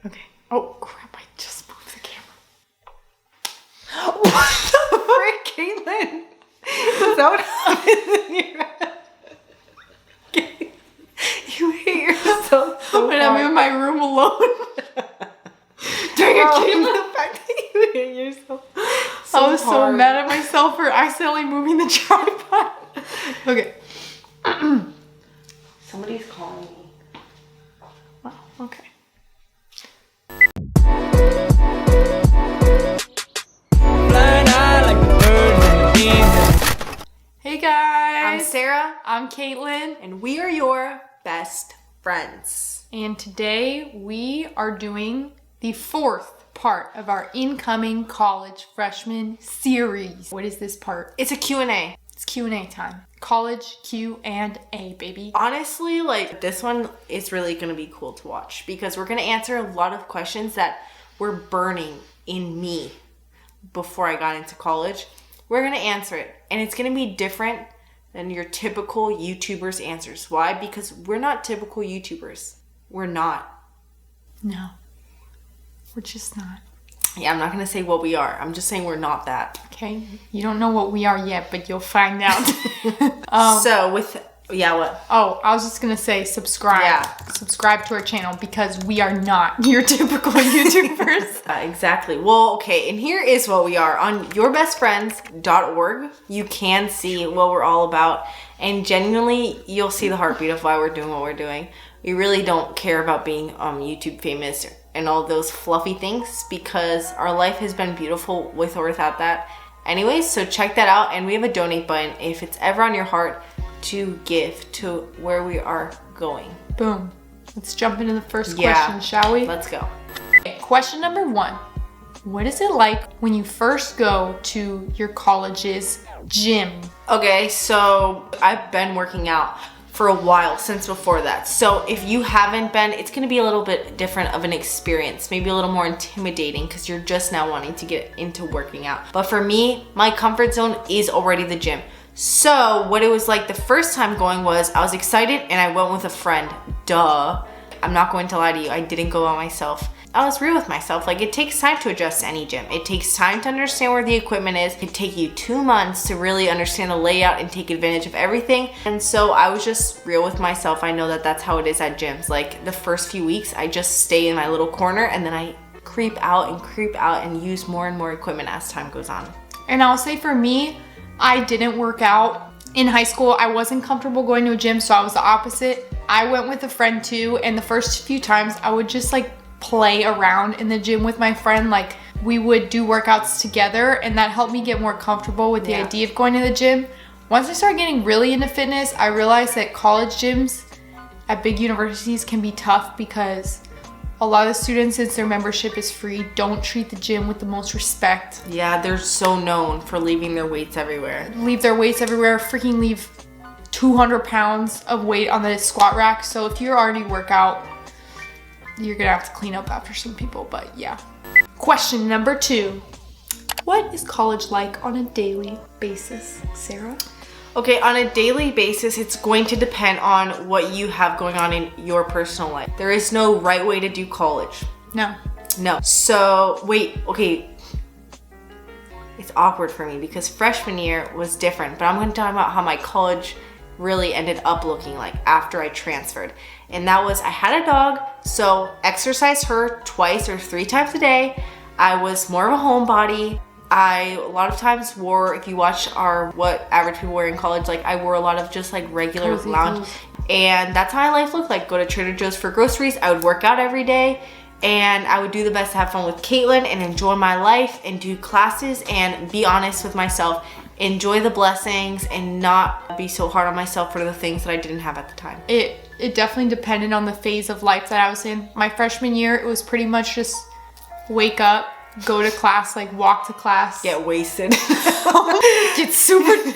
Okay. Oh, crap. I just moved the camera. What the frick, Kaitlyn? Is that what happens in your head? You hate yourself so when hard. I'm in my room alone. Dang it, Kaitlyn. The fact that you hate yourself so I was so mad at myself for accidentally moving the tripod. Okay. Somebody's calling me. Wow, okay. Hey guys. I'm Sarah. I'm Kaitlyn. And we are your best friends. And today we are doing the 4th part of our incoming college freshman series. What is this part? It's a Q&A. It's Q&A time. College Q&A, baby. Honestly, like, this one is really going to be cool to watch because we're going to answer a lot of questions that were burning in me before I got into college. We're going to answer it, and it's going to be different than your typical YouTubers' answers. Why? Because we're not typical YouTubers. We're not. No. We're just not. Yeah, I'm not going to say what we are. I'm just saying we're not that. Okay? You don't know what we are yet, but you'll find out. What? Oh, I was just going to say subscribe. Yeah. Subscribe to our channel because we are not your typical YouTubers. Exactly. Well, okay, and here is what we are. On yourbestfriends.org, you can see what we're all about, and genuinely, you'll see the heartbeat of why we're doing what we're doing. We really don't care about being YouTube famous and all those fluffy things because our life has been beautiful with or without that. Anyways, so check that out, and we have a donate button if it's ever on your heart to give to where we are going. Boom. Let's jump into the first question, shall we? Let's go. Okay, question number 1. What is it like when you first go to your college's gym? Okay, so I've been working out for a while since before that. So if you haven't been, it's going to be a little bit different of an experience, maybe a little more intimidating because you're just now wanting to get into working out. But for me, my comfort zone is already the gym. So what it was like the first time going was I was excited and I went with a friend. Duh. I'm not going to lie to you. I didn't go by myself. I was real with myself. Like, it takes time to adjust to any gym. It takes time to understand where the equipment is. It could take you 2 months to really understand the layout and take advantage of everything. And so I was just real with myself. I know that that's how it is at gyms. Like, the first few weeks, I just stay in my little corner and then I creep out and use more and more equipment as time goes on. And I'll say for me, I didn't work out. In high school, I wasn't comfortable going to a gym, so I was the opposite. I went with a friend too, and the first few times I would just like play around in the gym with my friend. Like, we would do workouts together, and that helped me get more comfortable with the idea of going to the gym. Once I started getting really into fitness, I realized that college gyms at big universities can be tough because a lot of the students, since their membership is free, don't treat the gym with the most respect. Yeah, they're so known for leaving their weights everywhere. Leave their weights everywhere, freaking leave 200 pounds of weight on the squat rack. So if you're already workout, you're gonna have to clean up after some people, but yeah. Question number 2. What is college like on a daily basis, Sarah? Okay, on a daily basis, it's going to depend on what you have going on in your personal life. There is no right way to do college. No. So, wait, okay. It's awkward for me because freshman year was different, but I'm going to talk about how my college really ended up looking like after I transferred. And that was, I had a dog, so exercised her 2 or 3 times a day. I was more of a homebody. I a lot of times wore, if you watch what average people wear in college, like I wore a lot of just like regular Cozy lounge. clothes. And that's how my life looked like. Go to Trader Joe's for groceries. I would work out every day. And I would do the best to have fun with Kaitlyn and enjoy my life and do classes and be honest with myself. Enjoy the blessings and not be so hard on myself for the things that I didn't have at the time. It definitely depended on the phase of life that I was in. My freshman year, it was pretty much just wake up, go to class, like walk to class. Get wasted. Get super...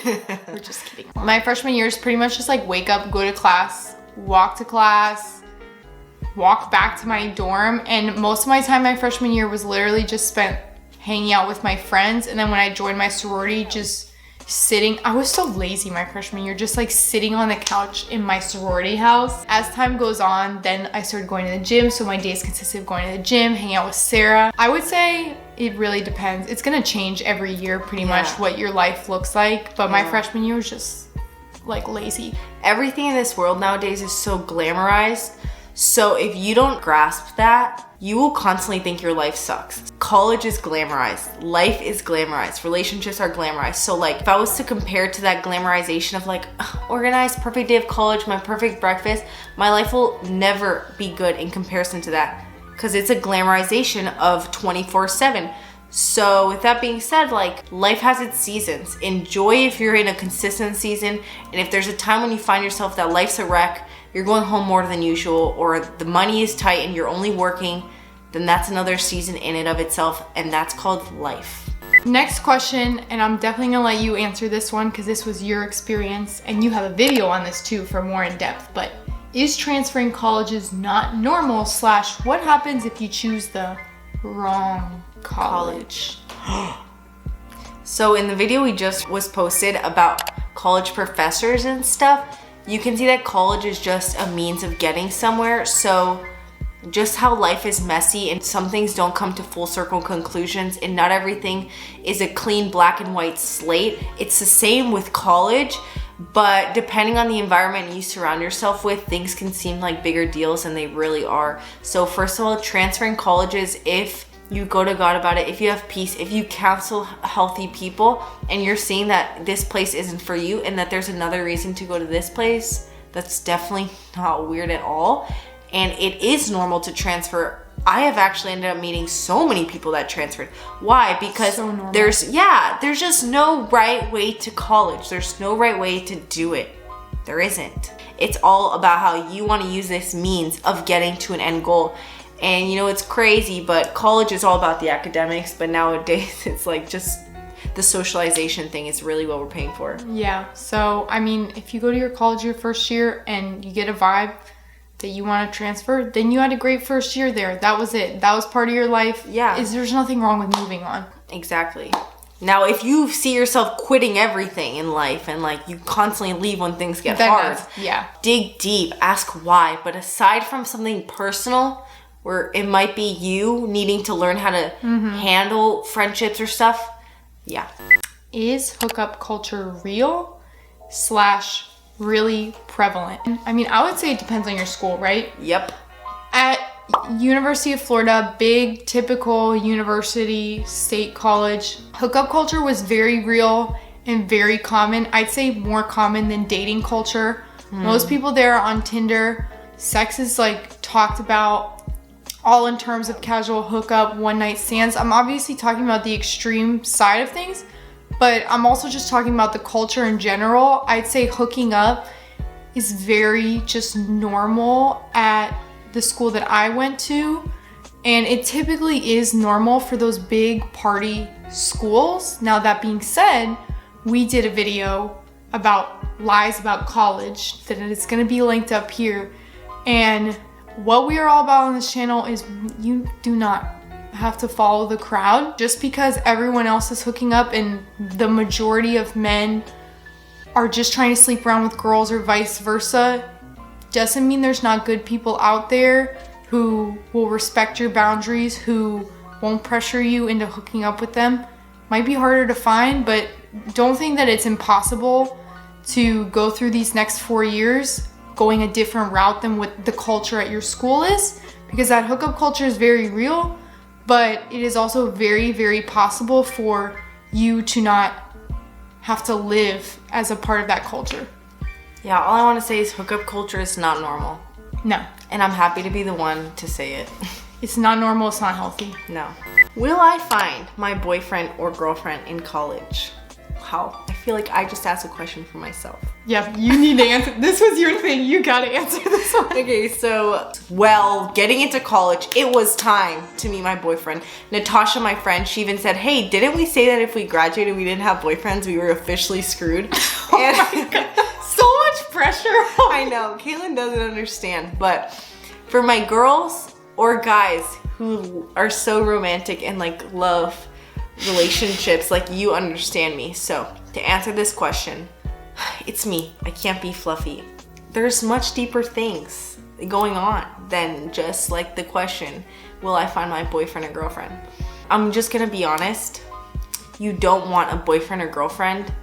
We're just kidding. My freshman year is pretty much just like wake up, go to class, walk to class, walk back to my dorm. And most of my time my freshman year was literally just spent hanging out with my friends. And then when I joined my sorority, just sitting. I was so lazy my freshman year, just like sitting on the couch in my sorority house. As time goes on, then I started going to the gym. So my days consisted of going to the gym, hanging out with Sarah. I would say it really depends. It's gonna change every year pretty much what your life looks like. But my freshman year was just like lazy. Everything in this world nowadays is so glamorized. So if you don't grasp that, you will constantly think your life sucks. College is glamorized. Life is glamorized. Relationships are glamorized. So like if I was to compare to that glamorization of like organized, perfect day of college, my perfect breakfast, my life will never be good in comparison to that because it's a glamorization of 24/7. So with that being said, like life has its seasons. Enjoy if you're in a consistent season. And if there's a time when you find yourself that life's a wreck, you're going home more than usual, or the money is tight and you're only working, then that's another season in and of itself, and that's called life. Next question, and I'm definitely gonna let you answer this one because this was your experience and you have a video on this too for more in depth, but is transferring colleges not normal / what happens if you choose the wrong college? So in the video we just was posted about college professors and stuff, you can see that college is just a means of getting somewhere. So just how life is messy and some things don't come to full circle conclusions and not everything is a clean black and white slate. It's the same with college, but depending on the environment you surround yourself with, things can seem like bigger deals than they really are. So first of all, transferring colleges, if you go to God about it, if you have peace, if you counsel healthy people and you're seeing that this place isn't for you and that there's another reason to go to this place, that's definitely not weird at all. And it is normal to transfer. I have actually ended up meeting so many people that transferred. Why? Because so there's just no right way to college. There's no right way to do it. There isn't. It's all about how you want to use this means of getting to an end goal. And you know, it's crazy, but college is all about the academics, but nowadays it's like just the socialization thing is really what we're paying for. Yeah, so I mean, if you go to your college your first year and you get a vibe that you want to transfer, then you had a great first year there. That was it. That was part of your life. Yeah. There's nothing wrong with moving on. Exactly. Now, if you see yourself quitting everything in life and like you constantly leave when things get hard, dig deep, ask why. But aside from something personal, where it might be you needing to learn how to handle friendships or stuff. Yeah. Is hookup culture real / really prevalent? I mean, I would say it depends on your school, right? Yep. At University of Florida, big typical university, state college, hookup culture was very real and very common. I'd say more common than dating culture. Most people there are on Tinder. Sex is like talked about all in terms of casual hookup, one night stands. I'm obviously talking about the extreme side of things, but I'm also just talking about the culture in general. I'd say hooking up is very just normal at the school that I went to, and it typically is normal for those big party schools. Now that being said, we did a video about lies about college that is going to be linked up here, and what we are all about on this channel is you do not have to follow the crowd. Just because everyone else is hooking up and the majority of men are just trying to sleep around with girls or vice versa, doesn't mean there's not good people out there who will respect your boundaries, who won't pressure you into hooking up with them. Might be harder to find, but don't think that it's impossible to go through these next 4 years going a different route than what the culture at your school is, because that hookup culture is very real, but it is also very, very possible for you to not have to live as a part of that culture. Yeah, all I want to say is hookup culture is not normal. No. And I'm happy to be the one to say it. It's not normal, it's not healthy. No. Will I find my boyfriend or girlfriend in college? How? I feel like I just asked a question for myself. Yeah, you need to answer. This was your thing. You gotta answer this one. Okay, so, well, getting into college, it was time to meet my boyfriend. Natasha, my friend, she even said, hey, didn't we say that if we graduated we didn't have boyfriends, we were officially screwed? Oh my God. So much pressure. I know, Kaitlyn doesn't understand, but for my girls or guys who are so romantic and like love relationships, like you understand me. So to answer this question, it's me. I can't be fluffy. There's much deeper things going on than just like the question, will I find my boyfriend or girlfriend? I'm just gonna be honest. You don't want a boyfriend or girlfriend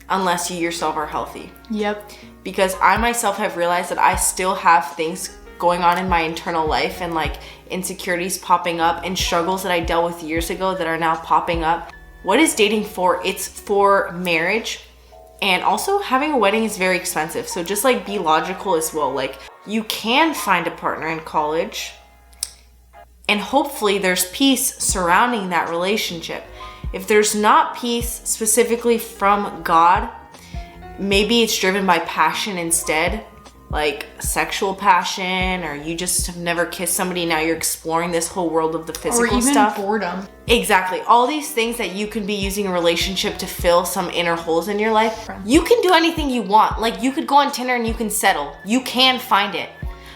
unless you yourself are healthy. Yep. Because I myself have realized that I still have things going on in my internal life and like insecurities popping up and struggles that I dealt with years ago that are now popping up. What is dating for? It's for marriage. And also having a wedding is very expensive. So just like be logical as well. Like you can find a partner in college and hopefully there's peace surrounding that relationship. If there's not peace specifically from God, maybe it's driven by passion instead, like sexual passion, or you just have never kissed somebody, now you're exploring this whole world of the physical stuff. Or even boredom. Exactly. All these things that you can be using a relationship to fill some inner holes in your life. You can do anything you want. Like you could go on Tinder and you can settle. You can find it.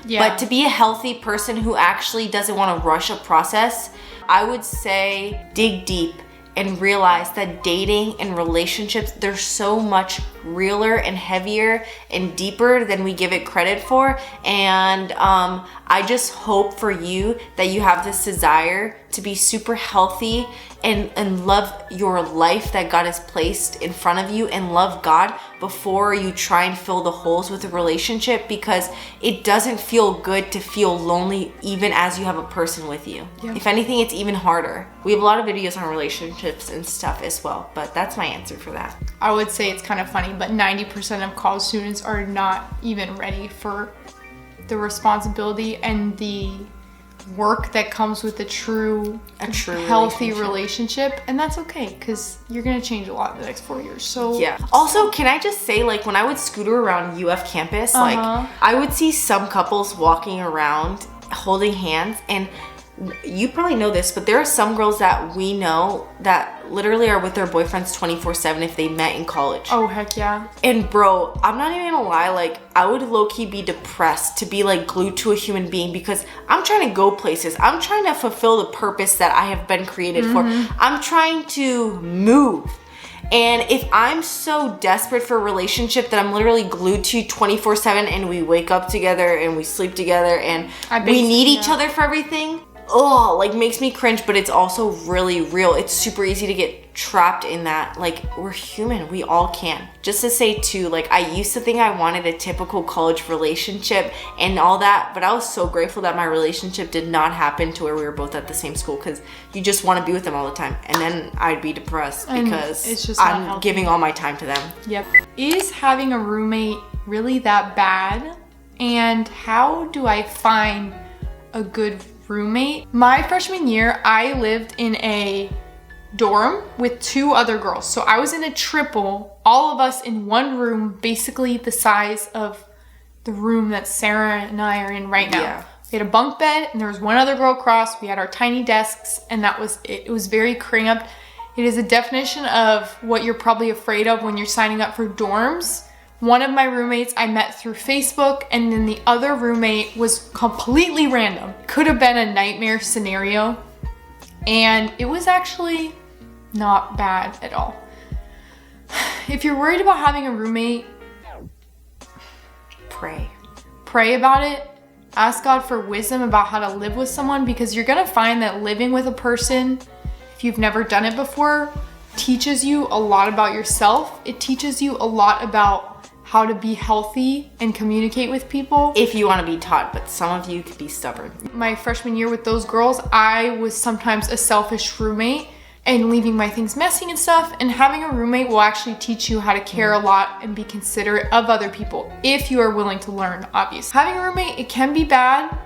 Yeah. But to be a healthy person who actually doesn't want to rush a process, I would say dig deep and realize that dating and relationships, they're so much realer and heavier and deeper than we give it credit for. And I just hope for you that you have this desire to be super healthy and love your life that God has placed in front of you and love God before you try and fill the holes with a relationship, because it doesn't feel good to feel lonely even as you have a person with you. Yeah. If anything, it's even harder. We have a lot of videos on relationships and stuff as well, but that's my answer for that. I would say it's kind of funny, but 90% of college students are not even ready for the responsibility and the work that comes with a true healthy relationship. And that's okay, because you're gonna change a lot in the next 4 years. So yeah. Also, can I just say, like when I would scooter around UF campus, like I would see some couples walking around holding hands, and you probably know this, but there are some girls that we know that literally are with their boyfriends 24/7 if they met in college. Oh heck yeah. And bro, I'm not even gonna lie, like I would low-key be depressed to be like glued to a human being, because I'm trying to go places. I'm trying to fulfill the purpose that I have been created for. I'm trying to move. And if I'm so desperate for a relationship that I'm literally glued to 24/7 and we wake up together and we sleep together and we need each other for everything, like makes me cringe. But it's also really real. It's super easy to get trapped in that. Like we're human, we all can. Just to say too, like I used to think I wanted a typical college relationship and all that, but I was so grateful that my relationship did not happen to where we were both at the same school, because you just want to be with them all the time, and then I'd be depressed because it's just I'm giving all my time to them. Yep. Is having a roommate really that bad? And how do I find a good roommate? My freshman year, I lived in a dorm with 2 other girls. So I was in a triple, all of us in one room, basically the size of the room that Sarah and I are in right now. Yeah. We had a bunk bed and there was one other girl across. We had our tiny desks and that was it. It was very cramped. It is a definition of what you're probably afraid of when you're signing up for dorms. One of my roommates I met through Facebook, and then the other roommate was completely random. Could have been a nightmare scenario, and it was actually not bad at all. If you're worried about having a roommate, pray about it. Ask God for wisdom about how to live with someone, because you're gonna find that living with a person, if you've never done it before, teaches you a lot about yourself. It teaches you a lot about how to be healthy and communicate with people. If you want to be taught, but some of you could be stubborn. My freshman year with those girls, I was sometimes a selfish roommate and leaving my things messy and stuff. And having a roommate will actually teach you how to care a lot and be considerate of other people if you are willing to learn, obviously. Having a roommate, it can be bad,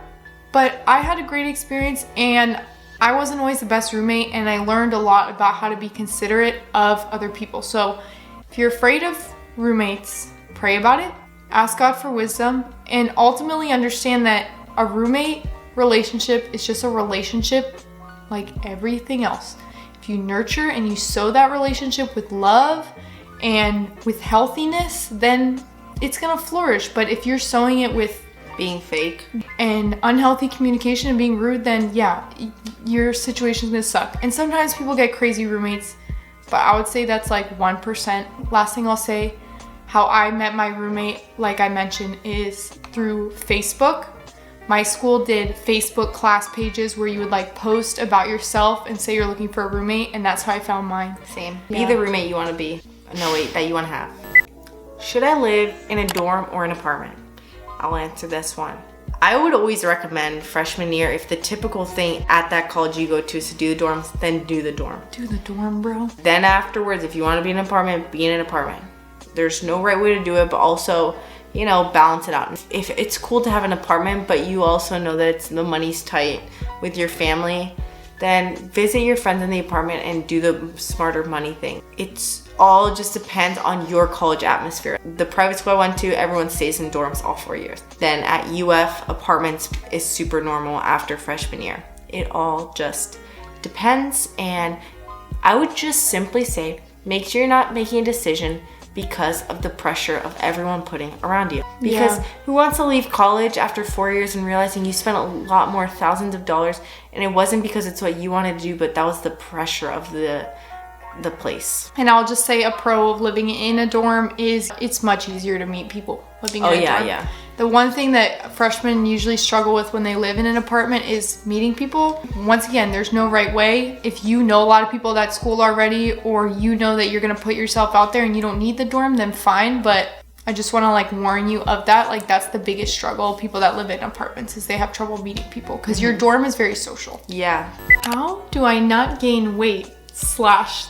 but I had a great experience and I wasn't always the best roommate, and I learned a lot about how to be considerate of other people. So if you're afraid of roommates, pray about it, ask God for wisdom, and ultimately understand that a roommate relationship is just a relationship like everything else. If you nurture and you sow that relationship with love and with healthiness, then it's gonna flourish. But if you're sowing it with being fake, and unhealthy communication and being rude, then yeah, your situation's gonna suck. And sometimes people get crazy roommates, but I would say that's like 1%. Last thing I'll say, how I met my roommate, like I mentioned, is through Facebook. My school did Facebook class pages where you would like post about yourself and say you're looking for a roommate, and that's how I found mine. Same. Yeah. Be the roommate you want to be. No, wait, that you want to have. Should I live in a dorm or an apartment? I'll answer this one. I would always recommend freshman year, if the typical thing at that college you go to is to do the dorms, then do the dorm. Do the dorm, bro. Then afterwards, if you want to be in an apartment, be in an apartment. There's no right way to do it, but also, you know, balance it out. If it's cool to have an apartment, but you also know that the money's tight with your family, then visit your friends in the apartment and do the smarter money thing. It's all just depends on your college atmosphere. The private school I went to, everyone stays in dorms all 4 years. Then at UF, apartments is super normal after freshman year. It all just depends, and I would just simply say, make sure you're not making a decision because of the pressure of everyone putting around you. Because who wants to leave college after 4 years and realizing you spent a lot more, thousands of dollars, and it wasn't because it's what you wanted to do, but that was the pressure of the place. And I'll just say a pro of living in a dorm is it's much easier to meet people living in a dorm. Yeah. The one thing that freshmen usually struggle with when they live in an apartment is meeting people. Once again, there's no right way. If you know a lot of people at school already, or you know that you're gonna put yourself out there and you don't need the dorm, then fine. But I just wanna like warn you of that. Like that's the biggest struggle of people that live in apartments, is they have trouble meeting people because your dorm is very social. Yeah. How do I not gain weight /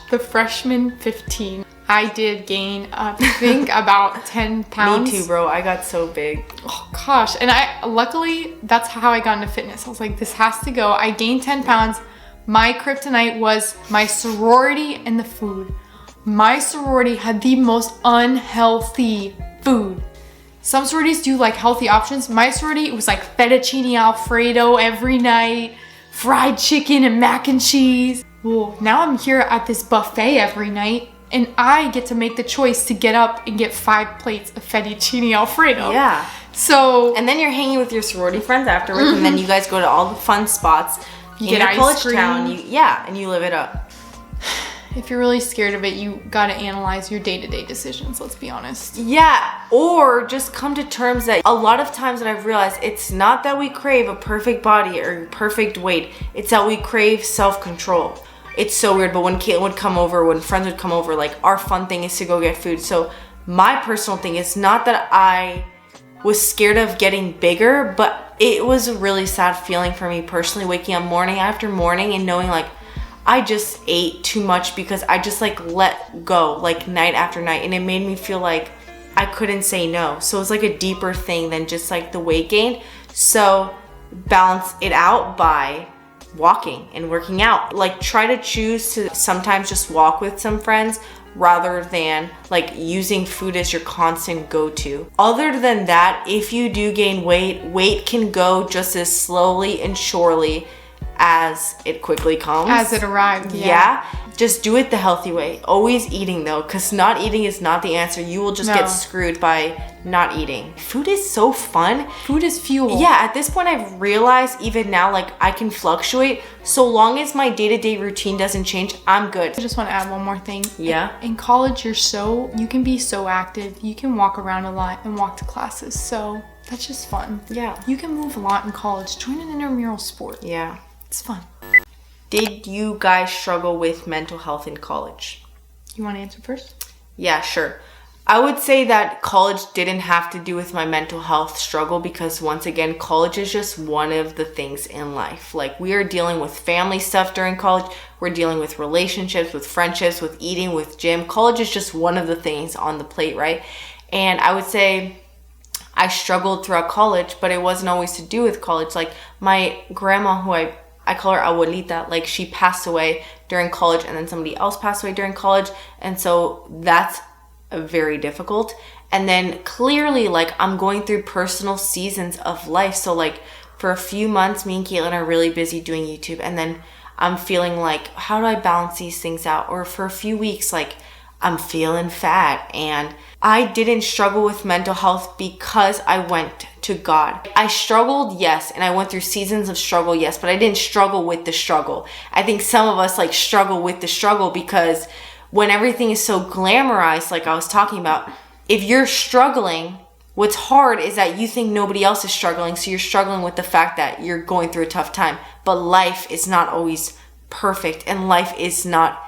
the freshman 15? I did gain, I think, about 10 pounds. Me too, bro. I got so big. Oh gosh. And luckily, that's how I got into fitness. I was like, this has to go. I gained 10 pounds. My kryptonite was my sorority and the food. My sorority had the most unhealthy food. Some sororities do like healthy options. My sorority, it was like fettuccine alfredo every night, fried chicken and mac and cheese. Well, now I'm here at this buffet every night, and I get to make the choice to get up and get 5 plates of fettuccine alfredo. Yeah. So, and then you're hanging with your sorority friends afterwards, and then you guys go to all the fun spots you in get your ice college cream. town. And you live it up. if you're really scared of it, you gotta analyze your day-to-day decisions, let's be honest. Yeah, or just come to terms that a lot of times that I've realized, it's not that we crave a perfect body or perfect weight, it's that we crave self-control. It's so weird, but when Kaitlyn would come over, when friends would come over, like our fun thing is to go get food. So my personal thing is not that I was scared of getting bigger, but it was a really sad feeling for me personally, waking up morning after morning and knowing like I just ate too much because I just like let go like night after night, and it made me feel like I couldn't say no. So it was like a deeper thing than just like the weight gain. So balance it out by walking and working out. Like try to choose to sometimes just walk with some friends rather than like using food as your constant go-to. Other than that, if you do gain weight, weight can go just as slowly and surely as it quickly comes. As it arrived, yeah. Just do it the healthy way. Always eating though, because not eating is not the answer. You will just get screwed by not eating. Food is so fun. Food is fuel. Yeah, at this point I've realized even now like I can fluctuate. So long as my day-to-day routine doesn't change, I'm good. I just want to add one more thing. Yeah. In college, you can be so active. You can walk around a lot and walk to classes. So that's just fun. Yeah. You can move a lot in college. Join an intramural sport. Yeah. It's fun. Did you guys struggle with mental health in college? You want to answer first? Yeah, sure. I would say that college didn't have to do with my mental health struggle because once again, college is just one of the things in life. Like we are dealing with family stuff during college. We're dealing with relationships, with friendships, with eating, with gym. College is just one of the things on the plate, right? And I would say I struggled throughout college, but it wasn't always to do with college. Like my grandma, who I call her abuelita, like she passed away during college and then somebody else passed away during college. And so that's very difficult. And then clearly like I'm going through personal seasons of life. So like for a few months, me and Kaitlyn are really busy doing YouTube. And then I'm feeling like, how do I balance these things out? Or for a few weeks, like I'm feeling fat and I didn't struggle with mental health because I went to God. I struggled, yes, and I went through seasons of struggle, yes, but I didn't struggle with the struggle. I think some of us like struggle with the struggle because when everything is so glamorized, like I was talking about, if you're struggling, what's hard is that you think nobody else is struggling, so you're struggling with the fact that you're going through a tough time. But life is not always perfect, and life is not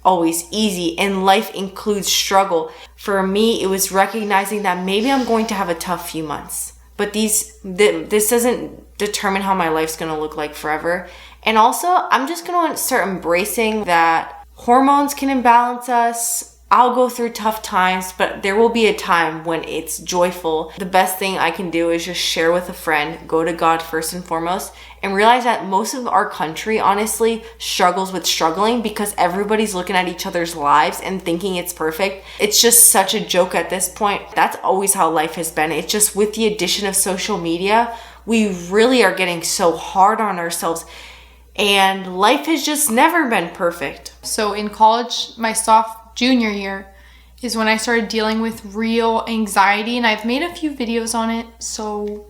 always easy, and life includes struggle. For me, it was recognizing that maybe I'm going to have a tough few months, but this doesn't determine how my life's going to look like forever. And also, I'm just going to start embracing that hormones can imbalance us. I'll go through tough times, but there will be a time when it's joyful. The best thing I can do is just share with a friend, go to God first and foremost, and realize that most of our country, honestly, struggles with struggling because everybody's looking at each other's lives and thinking it's perfect. It's just such a joke at this point. That's always how life has been. It's just with the addition of social media, we really are getting so hard on ourselves, and life has just never been perfect. So in college, my junior year is when I started dealing with real anxiety, and I've made a few videos on it, so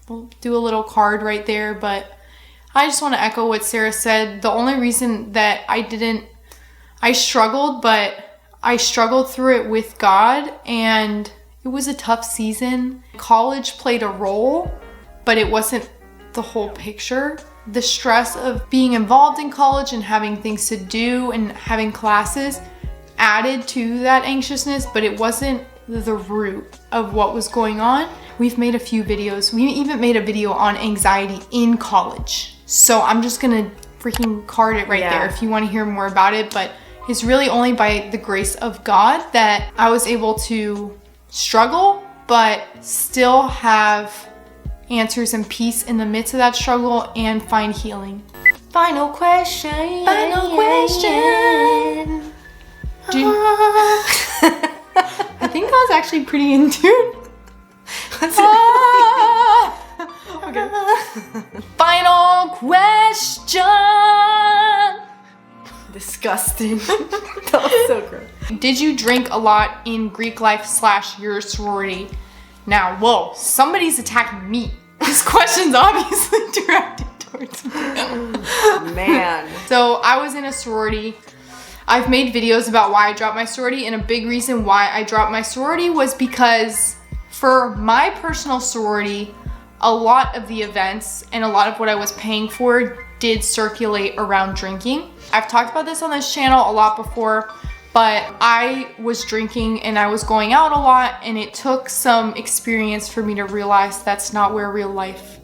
we'll do a little card right there. But I just want to echo what Sarah said. The only reason that I struggled, but I struggled through it with God, and it was a tough season. College played a role, but it wasn't the whole picture. The stress of being involved in college and having things to do and having classes added to that anxiousness, but it wasn't the root of what was going on. We've made a few videos. We even made a video on anxiety in college. So I'm just gonna freaking card it right there if you want to hear more about it. But it's really only by the grace of God that I was able to struggle, but still have answers and peace in the midst of that struggle and find healing. Final question. I think I was actually pretty in tune. Okay. Final question. Disgusting. That was so gross. Did you drink a lot in Greek life / your sorority? Now, whoa, somebody's attacking me. This question's obviously directed towards me. Man. So I was in a sorority. I've made videos about why I dropped my sorority, and a big reason why I dropped my sorority was because for my personal sorority, a lot of the events and a lot of what I was paying for did circulate around drinking. I've talked about this on this channel a lot before, but I was drinking and I was going out a lot, and it took some experience for me to realize that's not where real life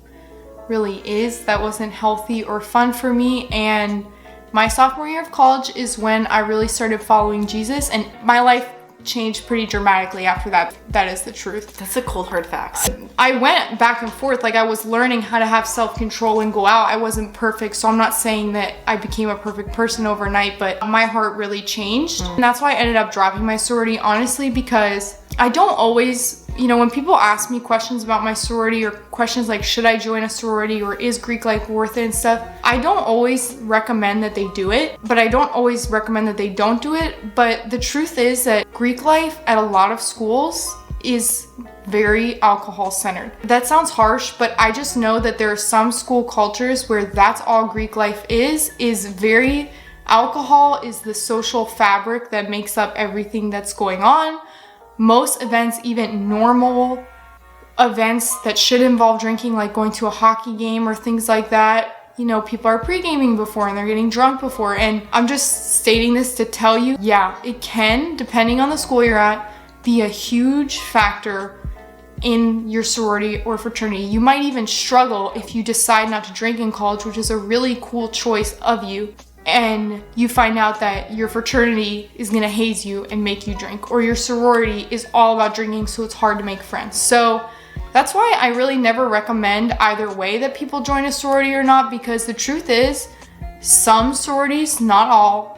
really is. That wasn't healthy or fun for me, and my sophomore year of college is when I really started following Jesus, and my life changed pretty dramatically after that. That is the truth. That's a cold hard fact. I went back and forth, like I was learning how to have self-control and go out. I wasn't perfect, so I'm not saying that I became a perfect person overnight, but my heart really changed. And that's why I ended up dropping my sorority, honestly, because I don't always, when people ask me questions about my sorority or questions like, should I join a sorority or is Greek life worth it and stuff, I don't always recommend that they do it, but I don't always recommend that they don't do it. But the truth is that Greek life at a lot of schools is very alcohol centered. That sounds harsh, but I just know that there are some school cultures where that's all Greek life is very, alcohol is the social fabric that makes up everything that's going on. Most events, even normal events that should involve drinking, like going to a hockey game or things like that, people are pre-gaming before and they're getting drunk before. And I'm just stating this to tell you, it can, depending on the school you're at, be a huge factor in your sorority or fraternity. You might even struggle if you decide not to drink in college, which is a really cool choice of you, and you find out that your fraternity is gonna haze you and make you drink, or your sorority is all about drinking, so it's hard to make friends. So that's why I really never recommend either way that people join a sorority or not, because the truth is, some sororities, not all,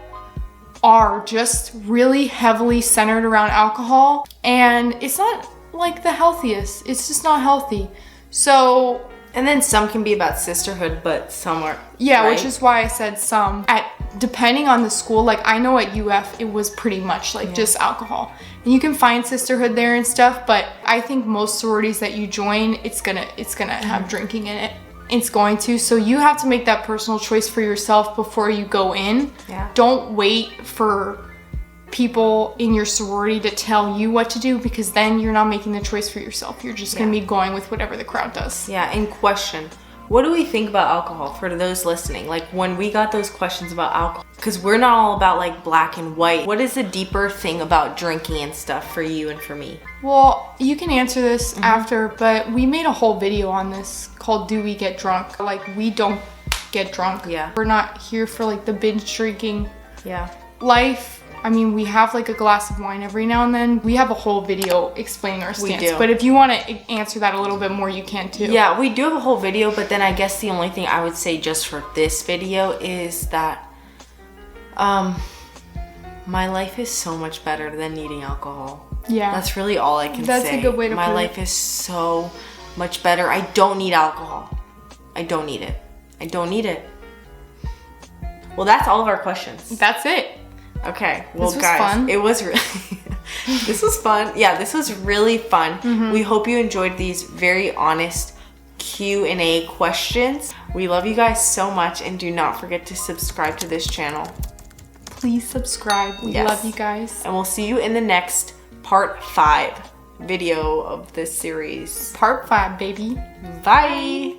are just really heavily centered around alcohol, and it's not like the healthiest. It's just not healthy. So, and then some can be about sisterhood, but some are right? Right? Which is why I said some. At depending on the school, like I know at UF it was pretty much like just alcohol, and you can find sisterhood there and stuff, but I think most sororities that you join, it's gonna have drinking in it. It's going to, so you have to make that personal choice for yourself before you go in. Don't wait for people in your sorority to tell you what to do, because then you're not making the choice for yourself. You're just gonna be going with whatever the crowd does. And question, what do we think about alcohol for those listening? Like when we got those questions about alcohol, because we're not all about like black and white. What is the deeper thing about drinking and stuff for you and for me? Well, you can answer this after, but we made a whole video on this called Do We Get Drunk? Like, we don't get drunk. We're not here for like the binge drinking life. I mean, we have like a glass of wine every now and then. We have a whole video explaining our stance. But if you want to answer that a little bit more, you can too. Yeah, we do have a whole video, but then I guess the only thing I would say just for this video is that my life is so much better than needing alcohol. That's really all I can say. That's a good way to put it. My life is so much better. I don't need alcohol. I don't need it. I don't need it. Well, that's all of our questions. That's it. Okay, well this was guys, fun. It was really, this was fun. Yeah, this was really fun. We hope you enjoyed these very honest Q&A questions. We love you guys so much, and do not forget to subscribe to this channel. Please subscribe. We love you guys. And we'll see you in the next part 5 video of this series. Part 5, baby. Bye.